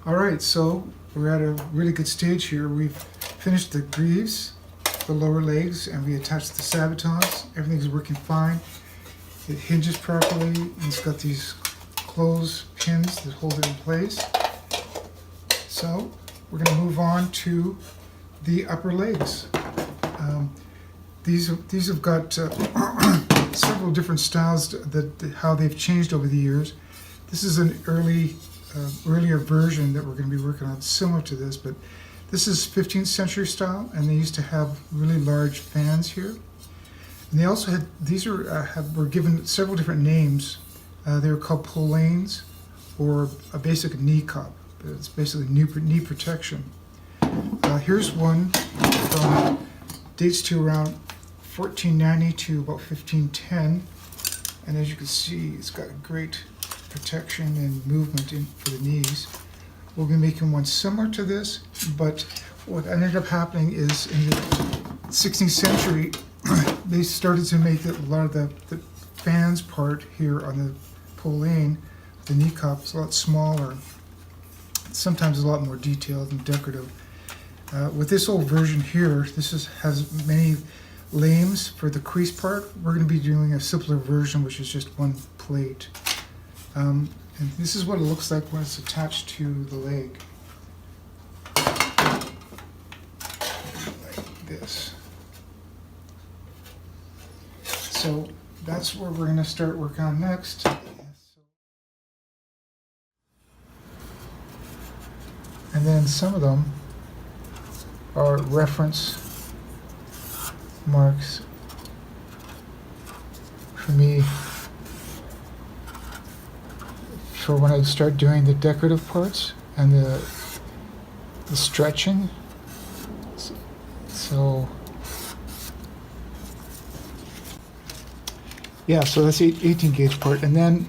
All right, so we're at a really good stage here. We've finished the greaves, the lower legs, and we attached the sabatons. Everything's working fine. It hinges properly, and it's got these closed pins that hold it in place. So we're going to move on to the upper legs. These have got several different styles that how they've changed over the years. This is an earlier version that we're going to be working on, similar to this, but this is 15th century style, and they used to have really large fans here. And they also had, these were given several different names. They were called polanes, or a basic knee cup. It's basically knee protection. Here's one from, dates to around 1490 to about 1510. And as you can see, it's got great protection and movement for the knees. We'll be making one similar to this, but what ended up happening is in the 16th century, they started to make a lot of the fans part here on the polane, the knee cup, is a lot smaller. Sometimes a lot more detailed and decorative. With this old version here, this has many lames for the crease part. We're going to be doing a simpler version, which is just one plate. And this is what it looks like when it's attached to the leg. Like this. So that's what we're going to start working on next. And then some of them are reference marks for me for when I start doing the decorative parts and the stretching. So yeah, so that's the 18 gauge part, and then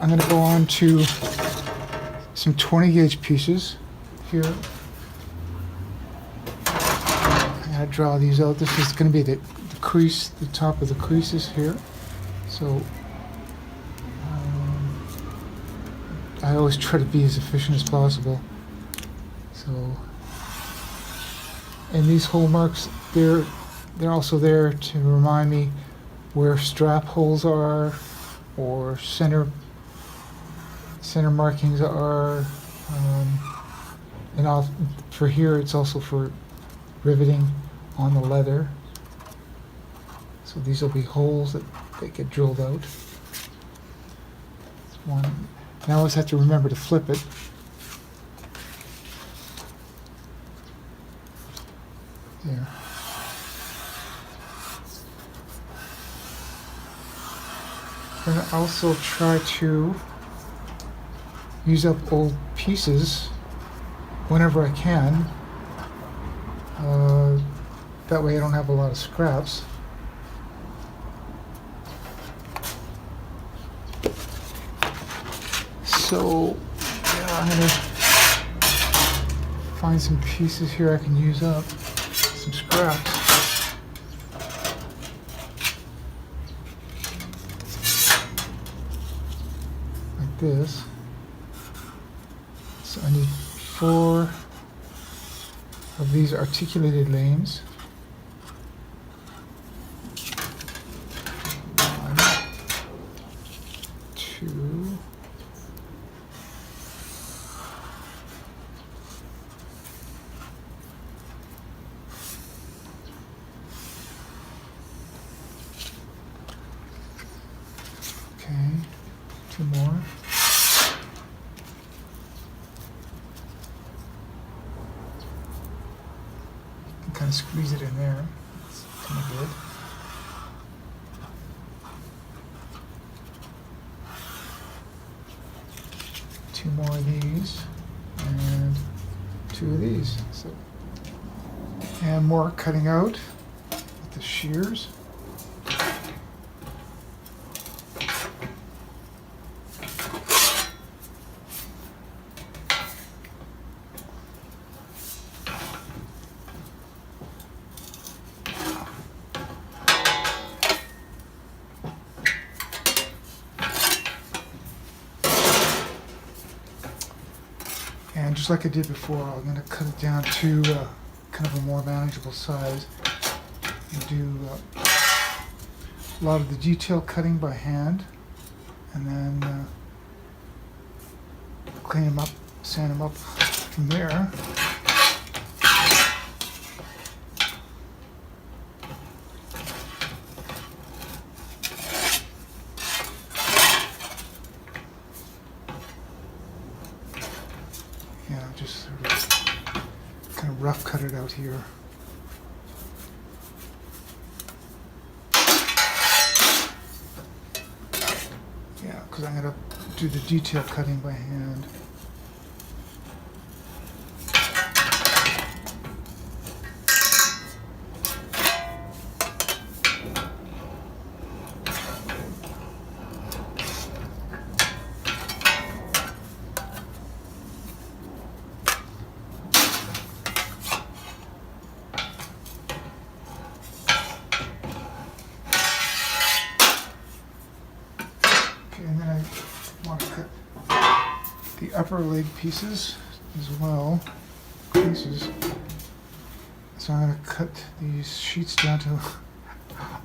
I'm going to go on to some 20 gauge pieces here. I'm going to draw these out. This is going to be the crease, the top of the creases here. So I always try to be as efficient as possible. So, and these hole marks, they're also there to remind me where strap holes are, or center markings are, and for here it's also for riveting on the leather. So these will be holes that get drilled out. That's one. Now I always have to remember to flip it. There. And I also try to use up old pieces whenever I can. That way I don't have a lot of scraps. So, yeah, I'm gonna find some pieces here I can use up, some scraps. Like this. So I need 4 of these articulated lames. 1, 2. Okay, 2 more. Kind of squeeze it in there. It's kind of good. Two more of these and 2 of these. So, and more cutting out with the shears. And just like I did before, I'm going to cut it down to kind of a more manageable size. And do a lot of the detail cutting by hand, and then clean them up, sand them up from there. Yeah, just sort of kind of rough cut it out here. Yeah, because I'm going to do the detail cutting by hand. And then I want to cut the upper leg pieces as well, pieces. So I'm going to cut these sheets down to,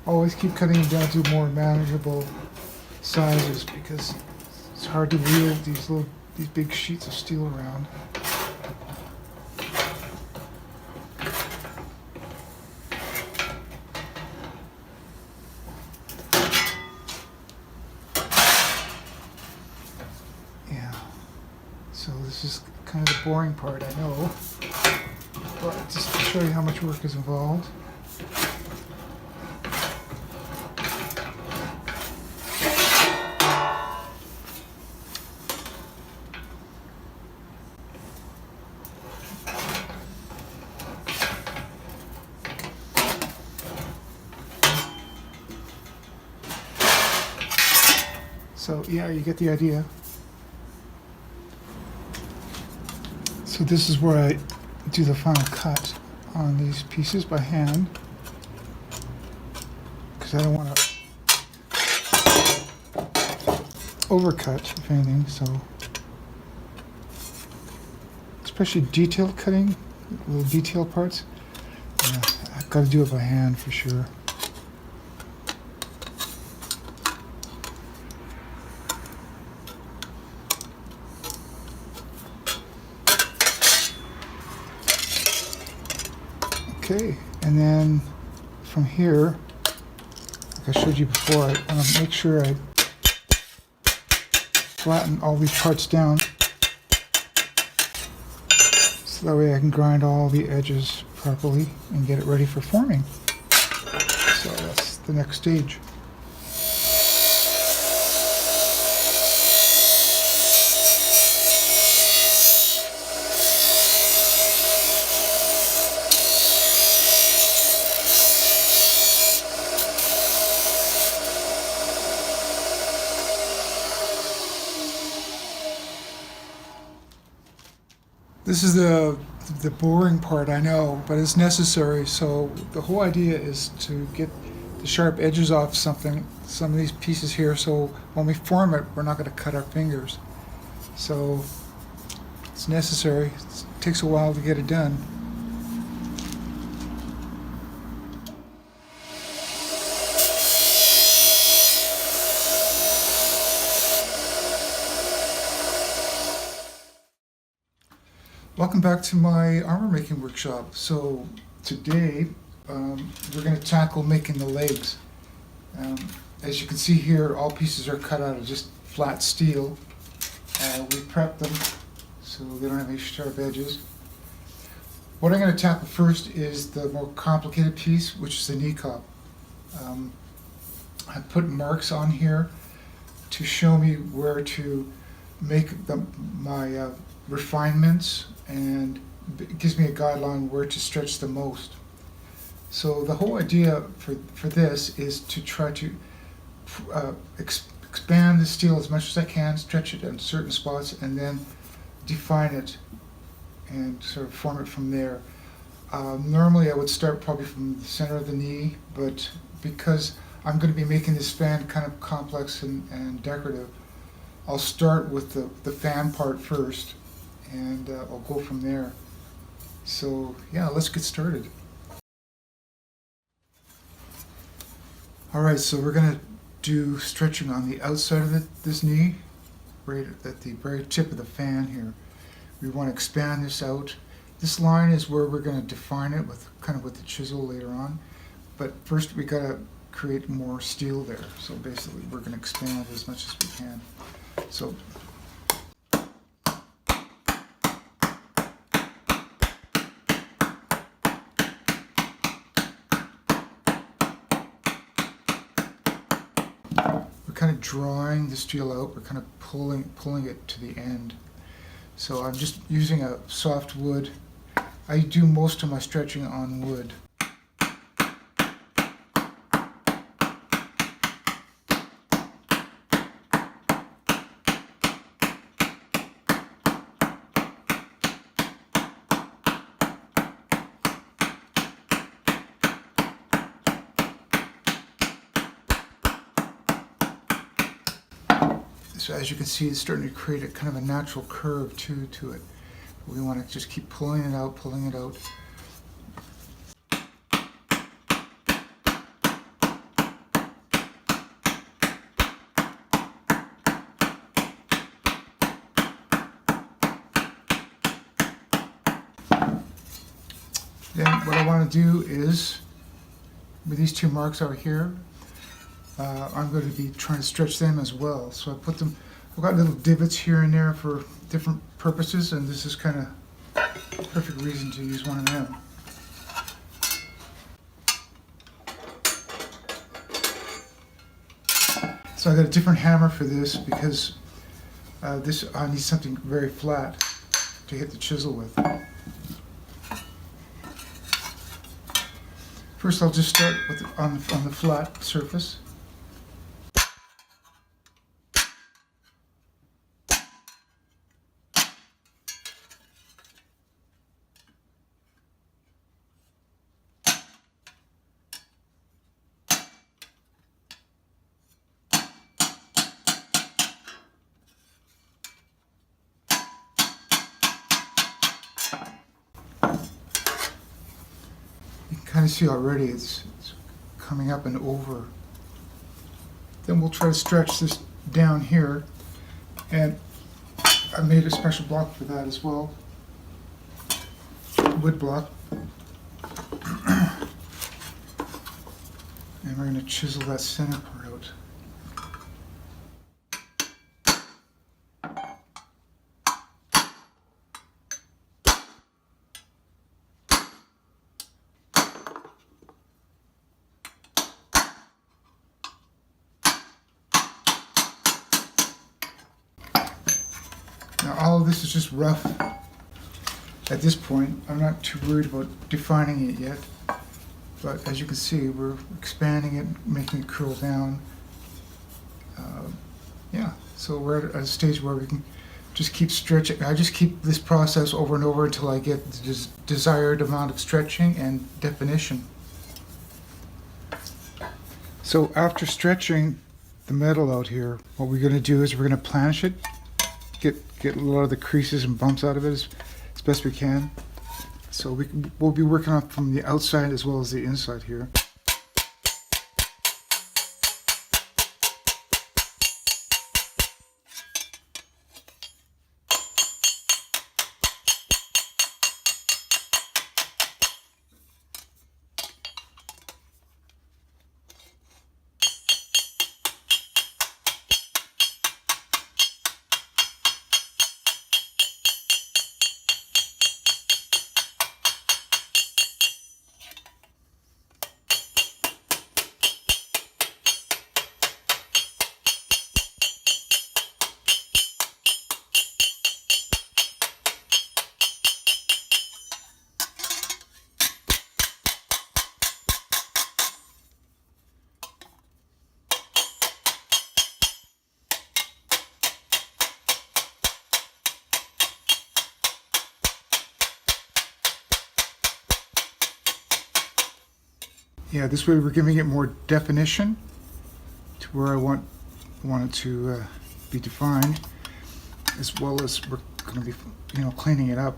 always keep cutting them down to more manageable sizes because it's hard to wield these big sheets of steel around. So this is kind of the boring part, I know, but just to show you how much work is involved. So yeah, you get the idea. So this is where I do the final cut on these pieces by hand, because I don't want to overcut, if anything, so especially detail cutting, little detail parts, yeah, I've got to do it by hand for sure. Okay, and then from here, like I showed you before, I want to make sure I flatten all these parts down so that way I can grind all the edges properly and get it ready for forming. So that's the next stage. This is the boring part, I know, but it's necessary. So the whole idea is to get the sharp edges off some of these pieces here, so when we form it, we're not going to cut our fingers. So it's necessary. It takes a while to get it done. Welcome back to my armor making workshop. So today we're going to tackle making the legs. As you can see here, all pieces are cut out of just flat steel. We prepped them so they don't have any sharp edges. What I'm going to tackle first is the more complicated piece, which is the knee cup. I put marks on here to show me where to make my refinements, and it gives me a guideline where to stretch the most. So the whole idea for this is to try to expand the steel as much as I can, stretch it in certain spots, and then define it and sort of form it from there. Normally I would start probably from the center of the knee, but because I'm going to be making this fan kind of complex and decorative, I'll start with the fan part first, and I'll go from there. So yeah, let's get started. Alright, so we're going to do stretching on the outside of this knee, right at the very tip of the fan here. We want to expand this out. This line is where we're going to define it with with the chisel later on. But first we got to create more steel there. So basically we're going to expand as much as we can. So we're kind of drawing the steel out. We're kind of pulling it to the end. So I'm just using a soft wood. I do most of my stretching on wood. So as you can see, it's starting to create a kind of a natural curve to it. We want to just keep pulling it out, pulling it out. Then what I want to do is, with these two marks over here, I'm going to be trying to stretch them as well. So I put them, I've got little divots here and there for different purposes, and this is kind of perfect reason to use one of them. So I got a different hammer for this because this I need something very flat to hit the chisel with. First I'll just start with on the flat surface. Kind of see already it's coming up and over. Then we'll try to stretch this down here, and I made a special block for that as well, wood block. And we're going to chisel that center part out. Now all of this is just rough at this point. I'm not too worried about defining it yet, but as you can see, we're expanding it, making it curl down. Yeah, so we're at a stage where we can just keep stretching. I just keep this process over and over until I get the desired amount of stretching and definition. So after stretching the metal out here, what we're going to do is we're going to planish it, get a lot of the creases and bumps out of it as best we can. So we'll be working on from the outside as well as the inside here. Yeah, this way we're giving it more definition to where I want it to be defined, as well as we're going to be, cleaning it up.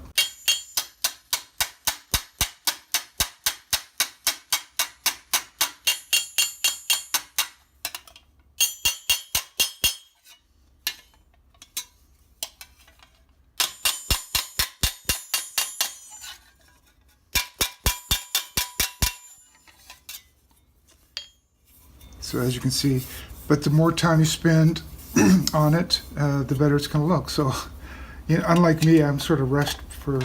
So as you can see, but the more time you spend on it, the better it's going to look. So, unlike me, I'm sort of rushed for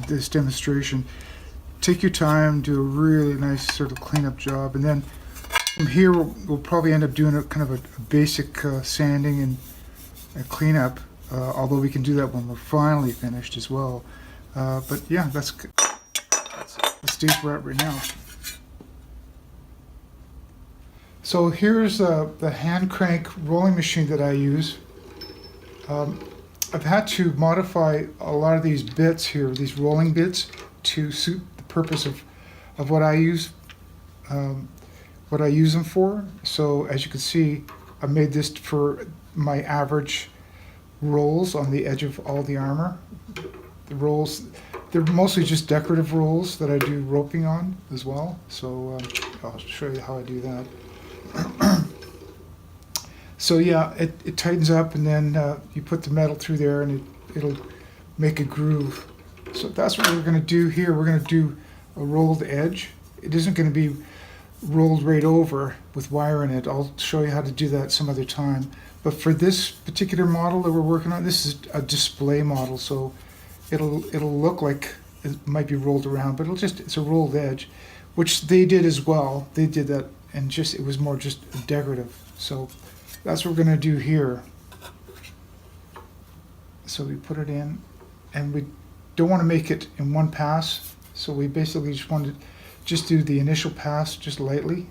this demonstration. Take your time, do a really nice sort of cleanup job, and then from here we'll probably end up doing a kind of a basic sanding and cleanup. Although we can do that when we're finally finished as well. But yeah, that's the stage we're at right now. So here's the hand crank rolling machine that I use. I've had to modify a lot of these bits here, these rolling bits, to suit the purpose of what I use them for. So as you can see, I made this for my average rolls on the edge of all the armor. The rolls, they're mostly just decorative rolls that I do roping on as well. So I'll show you how I do that. So yeah, it tightens up, and then you put the metal through there, and it'll make a groove. So that's what we're going to do here. We're going to do a rolled edge. It isn't going to be rolled right over with wire in it. I'll show you how to do that some other time. But for this particular model that we're working on, this is a display model, so it'll look like it might be rolled around, but it's a rolled edge, which they did as well. They did that, and it was more just decorative. So that's what we're going to do here. So we put it in, and we don't want to make it in one pass, so we basically just want to do the initial pass just lightly.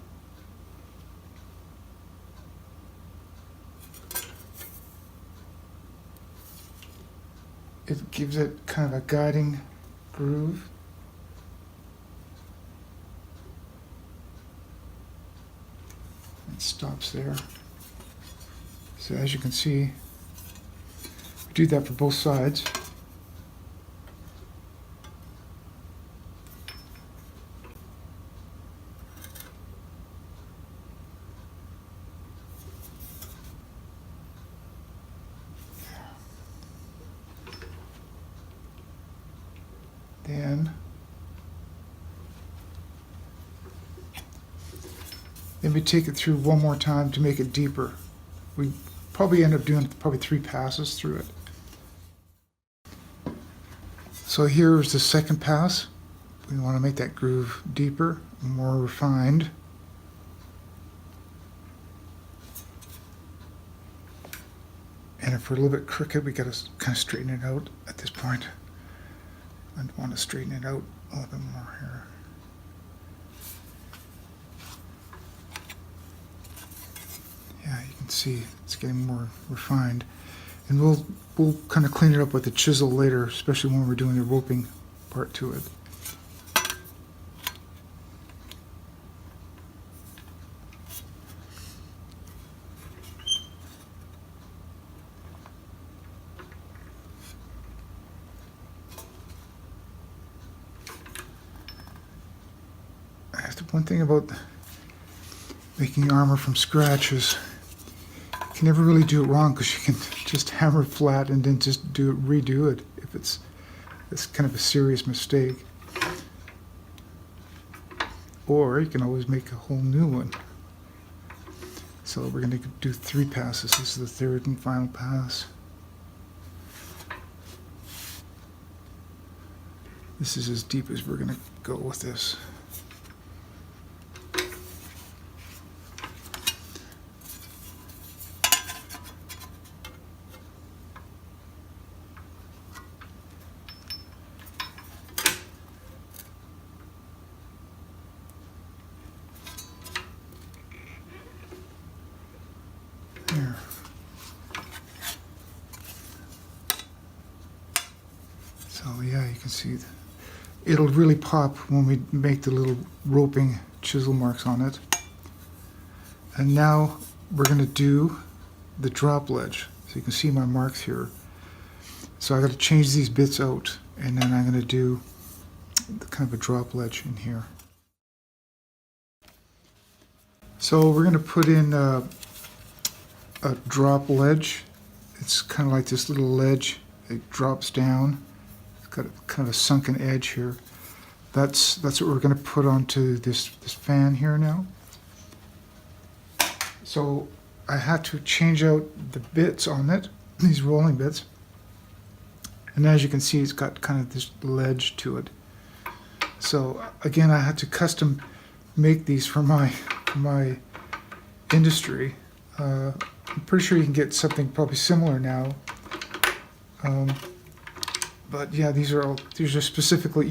It gives it kind of a guiding groove. It stops there. So as you can see, we do that for both sides. Then we take it through one more time to make it deeper. We probably end up doing 3 passes through it. So here's the second pass. We want to make that groove deeper, more refined. And if we're a little bit crooked, we got to kind of straighten it out at this point. I want to straighten it out a little bit more here. Yeah, you can see it's getting more refined. And we'll kind of clean it up with a chisel later, especially when we're doing the roping part to it. That's the one thing about making armor from scratch is you can never really do it wrong, because you can just hammer it flat and then just redo it if it's kind of a serious mistake. Or you can always make a whole new one. So we're going to do 3 passes. This is the third and final pass. This is as deep as we're going to go with this. There. So yeah, you can see it'll really pop when we make the little roping chisel marks on it. And now we're going to do the drop ledge. So you can see my marks here. So I got to change these bits out, and then I'm going to do kind of a drop ledge in here. So we're going to put in a drop ledge. It's kind of like this little ledge. It drops down. It's got kind of a sunken edge here. That's what we're going to put onto this fan here now. So I had to change out the bits on it, these rolling bits. And as you can see, it's got kind of this ledge to it. So again, I had to custom make these for my industry. I'm pretty sure you can get something probably similar now. But yeah, these are specifically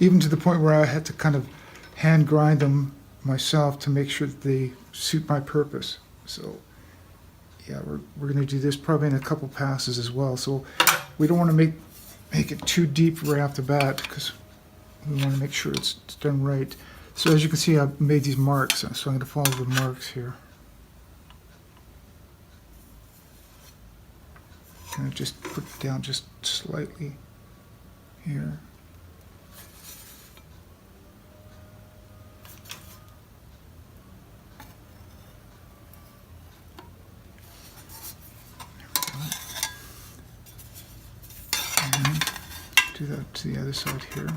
even to the point where I had to kind of hand grind them myself to make sure that they suit my purpose. So yeah, we're going to do this probably in a couple passes as well. So we don't want to make it too deep right off the bat, because we want to make sure it's done right. So as you can see, I've made these marks, so I'm going to follow the marks here. Kind of just put it down just slightly here. Do that to the other side here.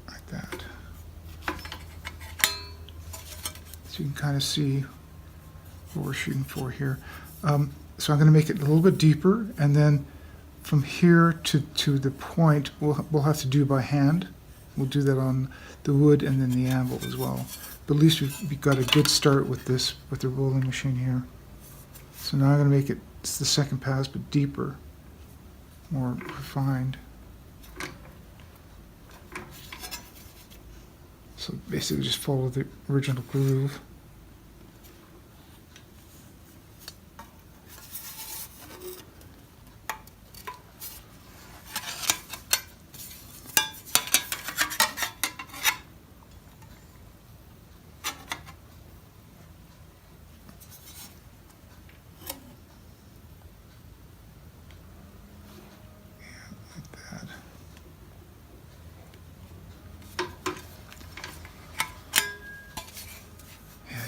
Like that. So you can kind of see what we're shooting for here. So I'm going to make it a little bit deeper, and then from here to the point, we'll have to do by hand. We'll do that on the wood and then the anvil as well. But at least we've got a good start with this, with the rolling machine here. So now I'm going to make it's the second pass, but deeper, more refined. So basically just follow the original groove.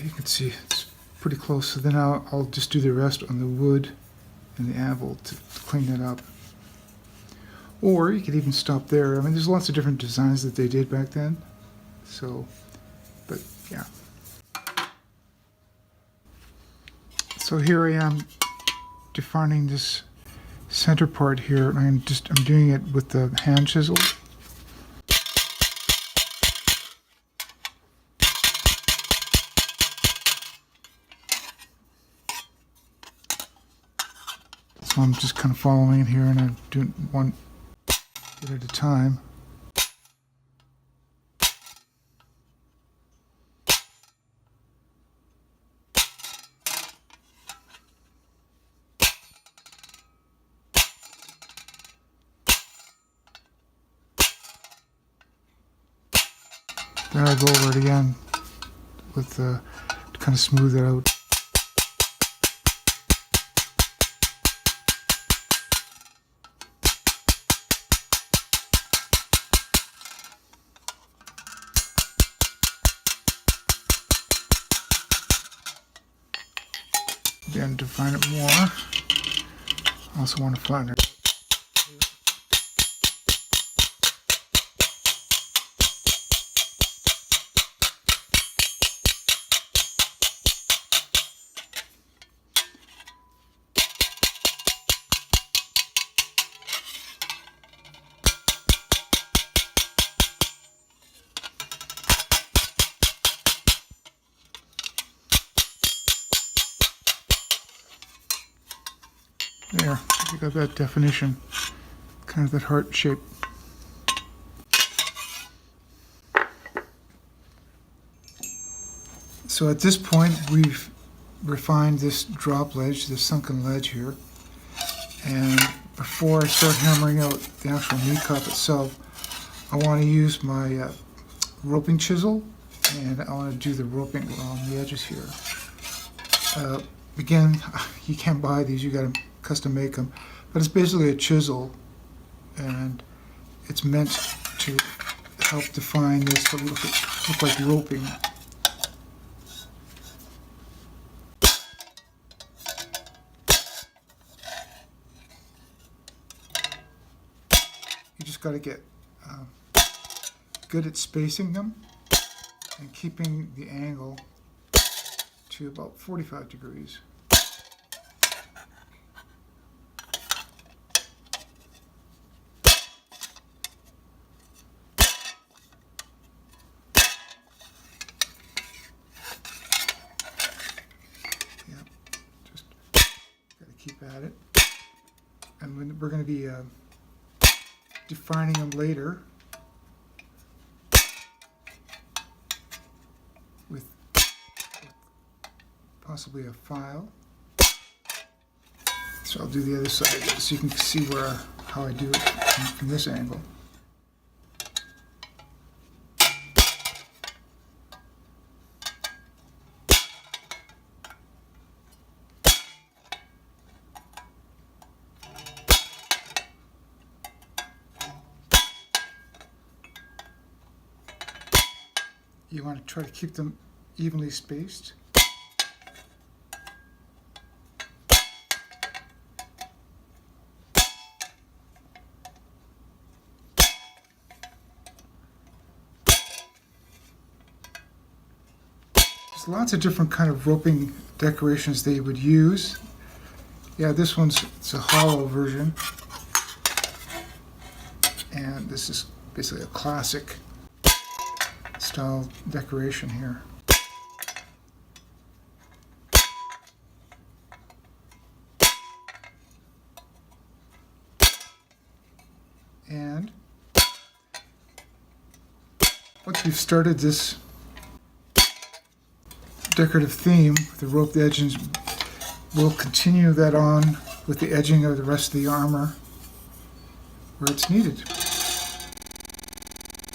You can see it's pretty close. So then I'll just do the rest on the wood and the anvil to clean it up. Or you could even stop there. I mean, there's lots of different designs that they did back then. So, but yeah. So here I am defining this center part here, and I'm doing it with the hand chisel. So I'm just kind of following it here, and I'm doing one bit at a time. Then I go over it again with to kind of smooth it out. Then define it more. I also want to flatten it. There, you got that definition, kind of that heart shape. So at this point, we've refined this drop ledge, this sunken ledge here, And before I start hammering out the actual meat cup itself, I want to use my roping chisel, and I want to do the roping around the edges here. Again, you can't buy these, you got to custom make them, but it's basically a chisel, and it's meant to help define this to look like roping. You just got to get good at spacing them and keeping the angle to about 45 degrees. Keep at it, and we're going to be defining them later with possibly a file. So I'll do the other side so you can see how I do it from this angle. You want to try to keep them evenly spaced. There's lots of different kind of roping decorations they would use. Yeah, this it's a hollow version, and this is basically a classic style decoration here. And once we've started this decorative theme with the roped edges, we'll continue that on with the edging of the rest of the armor where it's needed.